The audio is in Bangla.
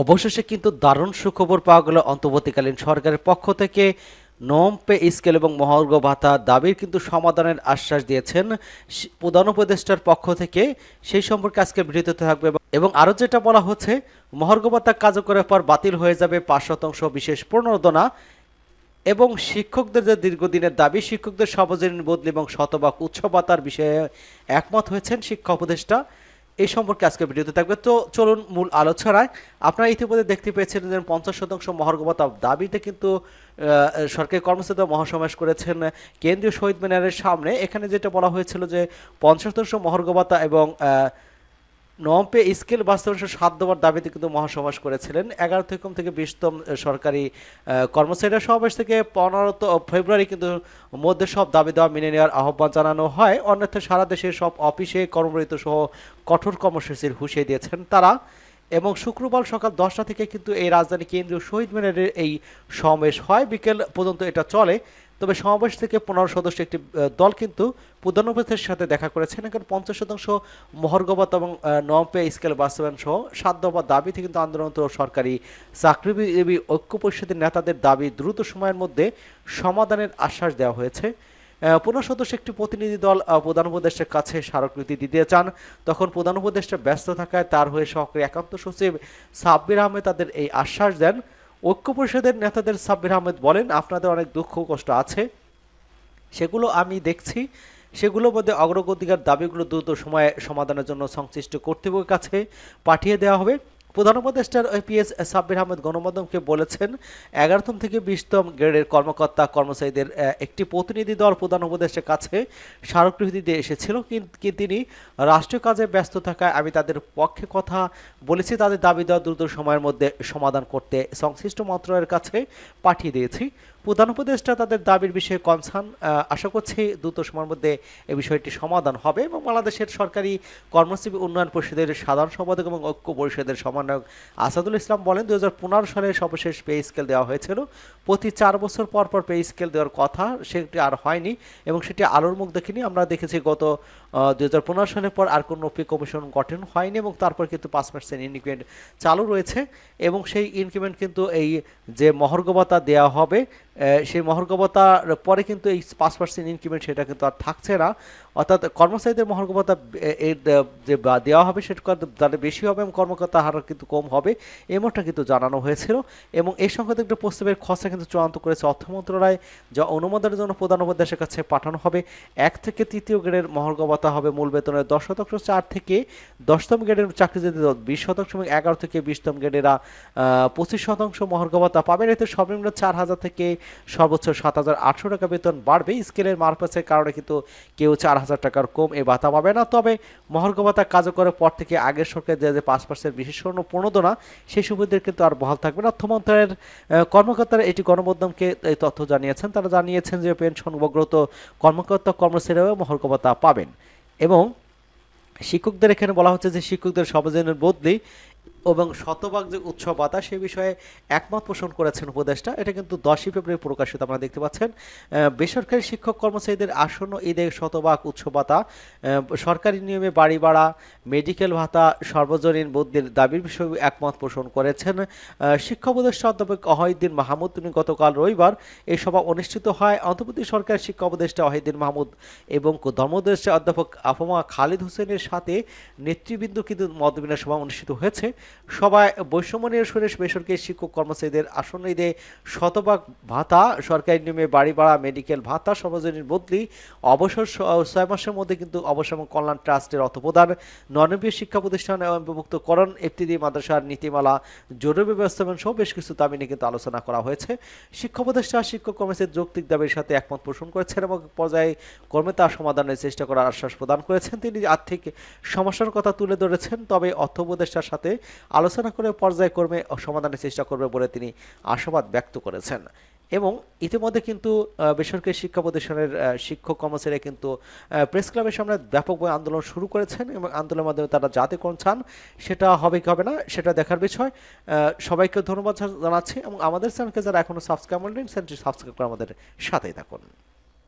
অবশেষে কিন্তু দারুণ সুখবর পাওয়া গেল অন্তর্বর্তীকালীন সরকারের পক্ষ থেকে। নম পে স্কেল এবং মহার্ঘ ভাতা দাবির কিন্তু সমাধানের আশ্বাস দিয়েছেন প্রধান উপদেষ্টার পক্ষ থেকে। সেই সম্পর্কে আজকে ভিডিওতে থাকবে এবং আরও যেটা বলা হচ্ছে, মহার্ঘ ভাতা কার্যকরের পর বাতিল হয়ে যাবে ৫% বিশেষ প্রণোদনা এবং শিক্ষকদের যে দীর্ঘদিনের দাবি, শিক্ষকদের সর্বজনীন বদলি এবং শতভাগ উৎস ভাতার বিষয়ে একমত হয়েছেন শিক্ষা উপদেষ্টা। এই সম্পর্কে আজকে ভিডিওতে থাকবে। তো চলুন মূল আলোচনায়। আপনারা ইতিমধ্যে দেখতে পেয়েছেন যে ৫০% মহার্ঘ ভাতা দাবিতে কিন্তু সরকারি কর্মচারীরা মহাসমাবেশ করেছেন কেন্দ্রীয় শহীদ মিনারের সামনে। এখানে যেটা বলা হয়েছিল যে ৫০% মহার্ঘ ভাতা এবং নম পে স্কেল বাস্তবায়নের ৭ দফার দাবিতে কিন্তু মহাসমাবেশ করেছিলেন ১১তম থেকে ২০তম সরকারি কর্মচারীরা। সমাবেশ থেকে ১৫ ফেব্রুয়ারি কিন্তু মধ্যে সব দাবি দেওয়া মেনে নেওয়ার আহ্বান জানানো হয়। অন্যথায় সারা দেশের সব অফিসে কর্মরত সহ কঠোর কর্মসূচির হুঁশিয়ারি দিয়েছেন তারা। এবং শুক্রবার সকাল ১০টা থেকে কিন্তু এই রাজধানী কেন্দ্রীয় শহীদ মিনারের এই সমাবেশ হয়, বিকেল পর্যন্ত এটা চলে। তবে সমাবেশ থেকে ১৫ সদস্য একটি দল কিন্তু প্রধান উপদেষ্টার সাথে দেখা করেছেন। এখানে ৫০% মহার্ঘ ভাতা এবং নম পে স্কেল বাস্তবায়ন সহ ৭ দফা দাবিতে কিন্তু আন্দোলনরত সরকারি চাকরিজীবী ঐক্য পরিষদের নেতাদের দাবি দ্রুত সময়ের মধ্যে সমাধানের আশ্বাস দেওয়া হয়েছে। ১৫ সদস্য একটি প্রতিনিধি দল প্রধান উপদেষ্টার কাছে স্মারকলিপি দিতে চান। তখন প্রধান উপদেষ্টা ব্যস্ত থাকায় তার হয়ে সহকারী একান্ত সচিব সাব্বির আহমেদ তাদের এই আশ্বাস দেন। ঐক্য পরিষদের নেতাদের সাব্বির আহমেদ বলেন, আপনাদের অনেক দুঃখ কষ্ট আছে, সেগুলো আমি দেখছি। সেগুলোর মধ্যে অগ্রগতির দাবিগুলো দ্রুত সময়ে সমাধানের জন্য সংশ্লিষ্ট কর্তৃপক্ষের কাছে পাঠিয়ে দেওয়া হবে। প্রধান উপদেষ্টার পিএস সাব্বির আহমেদ গণমাধ্যমকে বলেছেন, ১১তম থেকে ২০তম গ্রেডের কর্মকর্তা কর্মচারীদের একটি প্রতিনিধি দল প্রধান উপদেষ্টার কাছে স্মারকলিপি দিতে এসেছিল, কিন্তু তিনি রাষ্ট্রীয় কাজে ব্যস্ত থাকায় আমি তাদের পক্ষে কথা বলেছি। তাদের দাবি দেওয়া দ্রুত সময়ের মধ্যে সমাধান করতে সংশ্লিষ্ট মন্ত্রণালয়ের কাছে পাঠিয়ে দিয়েছি। প্রধান উপদেষ্টা তাদের দাবির বিষয়ে কনসার্ন, আশা করছি দ্রুত সময়ের মধ্যে এই বিষয়টি সমাধান হবে। এবং বাংলাদেশের সরকারি কর্মজীবী উন্নয়ন পরিষদের সাধারণ সম্পাদক এবং ঐক্য পরিষদের সমন্বয়ক আসাদুল ইসলাম বলেন, ২০১৫ সালে সর্বশেষ পে স্কেল দেওয়া হয়েছিল। প্রতি ৪ বছর পর পর পে স্কেল দেওয়ার কথা, সেটি আর হয়নি এবং সেটি আলোর মুখ দেখেনি। আমরা দেখেছি গত ২০১৫ সালের পর আর কোনো পে কমিশন গঠন হয়নি এবং তারপর কিন্তু ৫% ইনক্রিমেন্ট চালু রয়েছে। এবং সেই ইনক্রিমেন্ট কিন্তু এই যে মহার্ঘ ভাতা দেওয়া হবে, সেই মহার্ঘ ভাতার পরে কিন্তু এই ৫% ইনক্রিমেন্ট সেটা কিন্তু আর থাকছে না। অর্থাৎ কর্মচারীদের মহার্ঘ ভাতা যে দেওয়া হবে সেটা তাদের বেশি হবে এবং কর্মকর্তার হার কিন্তু কম হবে, এমনটা কিন্তু জানানো হয়েছিল। এবং এই সংক্রান্ত একটা প্রস্তাবের খসড়া কিন্তু চূড়ান্ত করেছে অর্থ মন্ত্রণালয়, যা অনুমোদনের জন্য প্রধান উপদেষ্টার কাছে পাঠানো হবে। ১ থেকে ৩য় গ্রেডের মহার্ঘ ভাতা হবে মূল বেতনের ১০%, ৪ থেকে ১০তম গ্রেডের চাকরিজীবীদের ২০% এবং ১১ থেকে ২০তম গ্রেডেরা ২৫% মহার্ঘ ভাতা পাবেন। এতে সর্বনিম্ন ৪,০০০ থেকে সর্বোচ্চ ৭,৮০০ টাকা বেতন বাড়বে। স্কেলের মারপ্যাচের কারণে কিন্তু কেউ ৪,০০০ টাকার কম এই ভাতা পাবে না। তবে মহার্ঘ ভাতা কার্যকরের পর থেকে আগের সরকার যে ৫% বিশেষ প্রণোদনা, সেই সুবিধার কিন্তু আর বহাল থাকবে না। অর্থ মন্ত্রণালয়ের কর্মকর্তারা এটি গণমাধ্যমকে এই তথ্য জানিয়েছেন। তারা জানিয়েছেন যে পেনশনভোগ্যত কর্মকর্তা কর্মচারীরাও মহার্ঘ ভাতা পাবেন। এবং শিক্ষকদের এখানে বলা হচ্ছে যে শিক্ষকদের সর্বজনীন বদলি এবং শতভাগ যে উৎসব ভাতা, সে বিষয়ে একমত পোষণ করেছেন উপদেষ্টা। এটা কিন্তু ১০ই ফেব্রুয়ারি প্রকাশিত, আপনারা দেখতে পাচ্ছেন। বেসরকারি শিক্ষক কর্মচারীদের আসন্ন ঈদে শতভাগ উৎসব ভাতা, সরকারি নিয়মে বাড়ি ভাড়া, মেডিকেল ভাতা, সর্বজনীন বদলির দাবির বিষয়ে একমত পোষণ করেছেন শিক্ষা উপদেষ্টা অধ্যাপক ওয়াহিদুদ্দিন মাহমুদ। তিনি গতকাল রবিবার এই সভা অনুষ্ঠিত হয়। অন্তর্বর্তী সরকারের শিক্ষা উপদেষ্টা ওয়াহিদুদ্দিন মাহমুদ এবং ধর্মোপদেষ্টা অধ্যাপক আফমা খালিদ হোসেনের সাথে নেতৃবৃন্দ কিন্তু মতবিনিময় সভা অনুষ্ঠিত হয়েছে। সভায় বৈষম্য নিরসনে বেসরকারি শিক্ষক কর্মচারীদের আসন্ন ঈদে শতভাগ ভাতা, সরকারি নিয়মে বাড়ি ভাড়া, মেডিকেল ভাতা, সর্বজনীন বদলি, অবসর ৬ মাসের মধ্যে কিন্তু অবসর এবং কল্যাণ ট্রাস্টের অর্থ প্রদান, নবীয় শিক্ষা প্রতিষ্ঠান অন্তর্ভুক্তকরণ, এফটিডি মাদ্রাসার নীতিমালা, জরুরি ব্যবস্থাপনা সহ বেশ কিছু দাবি নিয়ে কিন্তু আলোচনা করা হয়েছে। শিক্ষা উপদেষ্টা শিক্ষক কর্মচারীর যৌক্তিক দাবির সাথে একমত পোষণ করেছেন এবং পর্যায়ে কর্মে তা সমাধানের চেষ্টা করার আশ্বাস প্রদান করেছেন। তিনি আর্থিক সমস্যার কথা তুলে ধরেছেন, তবে অর্থ উপদেষ্টার সাথে আলোচনা করে পর্যায়ক্রমে সমাধানের চেষ্টা করবে বলে তিনি আশাবাদ ব্যক্ত করেছেন। এবং ইতিমধ্যে কিন্তু বেসরকারি শিক্ষা প্রতিষ্ঠানের শিক্ষক কর্মচারীরা কিন্তু প্রেস ক্লাবের সামনে ব্যাপকভাবে আন্দোলন শুরু করেছেন এবং আন্দোলনের মাধ্যমে তারা যাতে কোন চান সেটা হবে কি হবে না সেটা দেখার বিষয়। সবাইকে ধন্যবাদ জানাচ্ছি এবং আমাদের চ্যানেলকে যারা এখনও সাবস্ক্রাইব করেননি, চ্যানেলটি সাবস্ক্রাইব করে আমাদের সাথেই থাকুন।